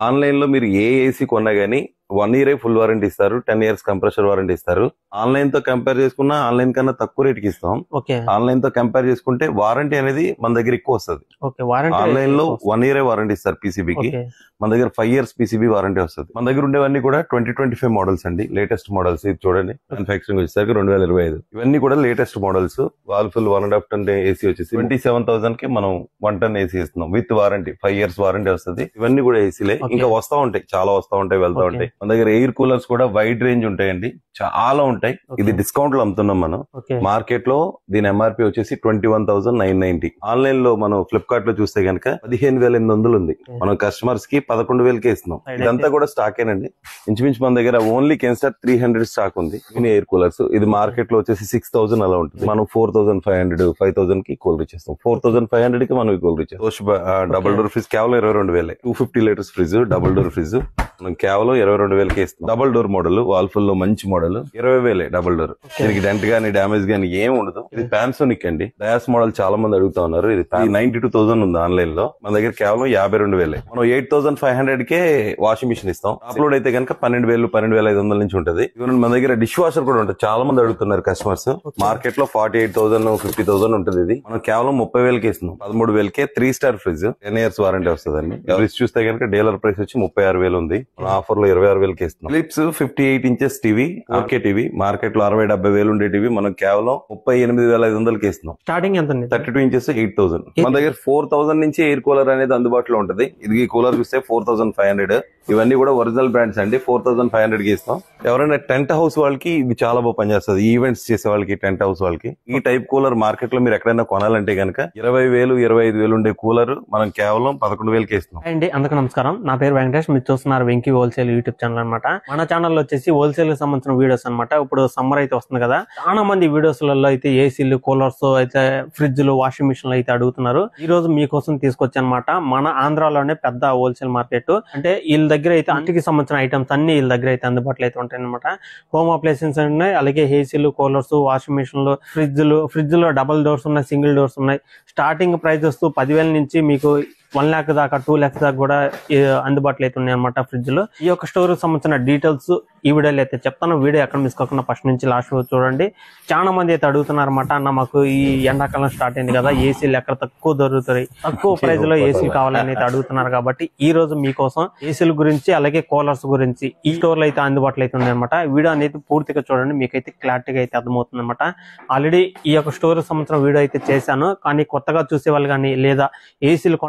Online లో మీరు ఏ AC కొన్నా గానీ 1 year ఫుల్ వారంటీ ఇస్తారు, 10 years కంప్రెసర్ వారంటీ ఇస్తారు. ఆన్లైన్ తో కంపేర్ చేసుకున్నా ఆన్లైన్ కన్నా తక్కువ రేట్ కి ఇస్తాం. ఆన్లైన్ తో కంపేర్ చేసుకుంటే వారంటీ అనేది మన దగ్గర ఎక్కువ వస్తుంది. ఆన్లైన్ లో 1 year వారంటీ ఇస్తారు పీసీబీకి, మన దగ్గర 5 years పీసీబీ వారంటీ వస్తుంది. మన దగ్గర ఉండేవన్నీ కూడా 2025 మోడల్స్ అండి, లేటెస్ట్ మోడల్స్. ఇది చూడండి, మ్యానుఫాక్చరింగ్ వచ్చేసరికి 2025. ఇవన్నీ కూడా లేటెస్ట్ మోడల్స్. వాల్ఫుల్ 1.5 ton ఏసీ వచ్చేసి 27,000 కి మనం 1 ton ఏసీ ఇస్తున్నాం విత్ వారంటీ. 5 years వారంటీ వస్తుంది. ఇవన్నీ కూడా ఏసీలే. ఇంకా వస్తా ఉంటాయి, చాలా వస్తా ఉంటాయి, వెళ్తా ఉంటాయి. మన దగ్గర ఎయిర్ కూలర్స్ కూడా వైడ్ రేంజ్ ఉంటాయండి, చాలా ఉంటాయి. ఇది డిస్కౌంట్ లో అమ్ముతున్నాం మనం. మార్కెట్ లో దీని ఎంఆర్పీ వచ్చేసి 21,990. ఆన్లైన్ లో మనం ఫ్లిప్కార్ట్ లో చూస్తే గనక 15,800 ఉంది. మనం కస్టమర్స్ కి 11,000కే ఇస్తున్నాం. ఇదంతా కూడా స్టాకేనండి. ఇంచుమించు మన దగ్గర ఓన్లీ కెన్స్టార్ 300 స్టాక్ ఉంది. మినీ ఎయిర్ కూలర్స్ ఇది మార్కెట్ లో వచ్చేసి 6,000 అలా ఉంటుంది. మనం 4,500 5,000 కి కూలర్ ఇచ్చేస్తాం. 4,500 కి మనం కూలర్ ఇచ్చేస్తాం. డబుల్ డోర్ ఫ్రిడ్జ్ కేవలం 22,000. 250 litres fridge, double door fridge మనం కేవలం 22,000కి ఇస్తాం. డబుల్ డోర్ మోడల్, వాల్ఫుల్ లో మంచి మోడల్ 20,000 డబుల్ డోర్. దీనికి డెంట్ గానీ డామేజ్ గానీ ఏం ఉండదు. ఇది పానాసోనిక్ అండి. డయాస్ మోడల్ చాలా మంది అడుగుతా ఉన్నారు. ఇది 92,000 ఉంది ఆన్లైన్ లో. మన దగ్గర కేవలం 52,000. మనం 8,500 కే వాషింగ్ మిషన్ ఇస్తాం. అప్లోడ్ అయితే కనుక 12,000 12,500 నుంచి ఉంటది. మన దగ్గర డిష్ వాషర్ కూడా ఉంటుంది. చాలా మంది అడుగుతున్నారు కస్టమర్స్. మార్కెట్ లో 48,000 50,000 ఉంటుంది. ఇది మనం కేవలం 30,000కే ఇస్తున్నాం. 13,000కే 3 star ఫ్రిడ్జ్, 10 years వారంటీ వస్తుందండి. ఫ్రిడ్జ్ చూస్తే కనుక డీలర్ ప్రైస్ వచ్చి 36,000 ఉంది. ఆఫర్ లో 26,000కి ఇస్తున్నాం. Philips 58 inches TV, 4K TV market లో 60,000-70,000 ఉండే టీవీ మనం కేవలం 38,500కి ఇస్తున్నాం. స్టార్టింగ్ ఎంత? 32 inches 8,000. మన దగ్గర 4,000 నుంచి ఎయిర్ కూలర్ అనేది అందుబాటులో ఉంటది. ఇది ఈ కూలర్ చూస్తే 4,500. ఇవన్నీ కూడా ఒరిజినల్ బ్రాండ్స్ అండి. 4,500కి ఇస్తాం. ఎవరైనా టెంట్ హౌస్ వాళ్ళకి ఇది చాలా బాగా పనిచేస్తుంది. ఈవెంట్స్ చేసే వాళ్ళకి, టెంట్ హౌస్ వాళ్ళకి ఈ టైప్ కూలర్ మార్కెట్ లో మీరు ఎక్కడైనా కొనాలంటే కనుక 20,000 25,000 ఉండే కూలర్ మనం కేవలం 11,000కి ఇస్తున్నాం. అండి అందరికీ నమస్కారం. నా పేరు వెంకటేష్. మీరు చూస్తున్నారు వెంకీ హోల్సేల్ యూట్యూబ్ ఛానల్ అనమాట. మన ఛానల్ వచ్చేసి హోల్సేల్ కి సంబంధించిన వీడియోస్ అనమాట. ఇప్పుడు సమ్మర్ అయితే వస్తుంది కదా, చాలా మంది వీడియోస్లలో అయితే ఏసీలు, కూలర్స్, అయితే ఫ్రిడ్జ్లు, వాషింగ్ మిషన్లు అయితే అడుగుతున్నారు. ఈ రోజు మీకోసం తీసుకొచ్చి అనమాట. మన ఆంధ్రాలోనే పెద్ద హోల్సేల్ మార్కెట్. అంటే వీళ్ళ దగ్గర అయితే ఇంటికి సంబంధించిన ఐటమ్స్ అన్ని వీళ్ళ దగ్గర అయితే అందుబాటులో అయితే ఉంటాయి అనమాట. హోమ్ అప్లయన్సెస్ ఉన్నాయి, అలాగే ఏసీలు, కూలర్స్, వాషింగ్ మిషన్లు, ఫ్రిడ్జ్ లో డబుల్ డోర్స్ ఉన్నాయి, సింగిల్ డోర్స్ ఉన్నాయి. స్టార్టింగ్ ప్రైజెస్ 10,000 నుంచి మీకు 1 lakh దాకా, 2 lakhs దాకా కూడా అందుబాటులో అయితే ఉన్నాయి అనమాట ఫ్రిడ్జ్ లో. ఈ యొక్క స్టోర్ కి సంబంధించిన డీటెయిల్స్ ఈ వీడియోలో అయితే చెప్తాను. వీడియో ఎక్కడ మిస్ కాకుండా ఫస్ట్ నుంచి లాస్ట్ చూడండి. చాలా మంది అయితే అడుగుతున్నారు అనమాట, అన్న మాకు ఈ ఎండాకాలం స్టార్ట్ అయింది కదా, ఏసీలు ఎక్కడ తక్కువ దొరుకుతాయి, తక్కువ ప్రైస్ లో ఏసీలు కావాలని అయితే అడుగుతున్నారు. కాబట్టి ఈ రోజు మీకోసం ఏసీల గురించి, అలాగే కూలర్స్ గురించి ఈ స్టోర్ లో అయితే అందుబాటులో అయితే ఉన్నాయి అనమాట. వీడియో అనేది పూర్తిగా చూడండి, మీకైతే క్లారిటీగా అయితే అర్థమవుతుంది అనమాట. ఆల్రెడీ ఈ యొక్క స్టోర్ కి సంబంధించిన వీడియో అయితే చేశాను, కానీ కొత్తగా చూసే వాళ్ళు కానీ లేదా ఏసీలు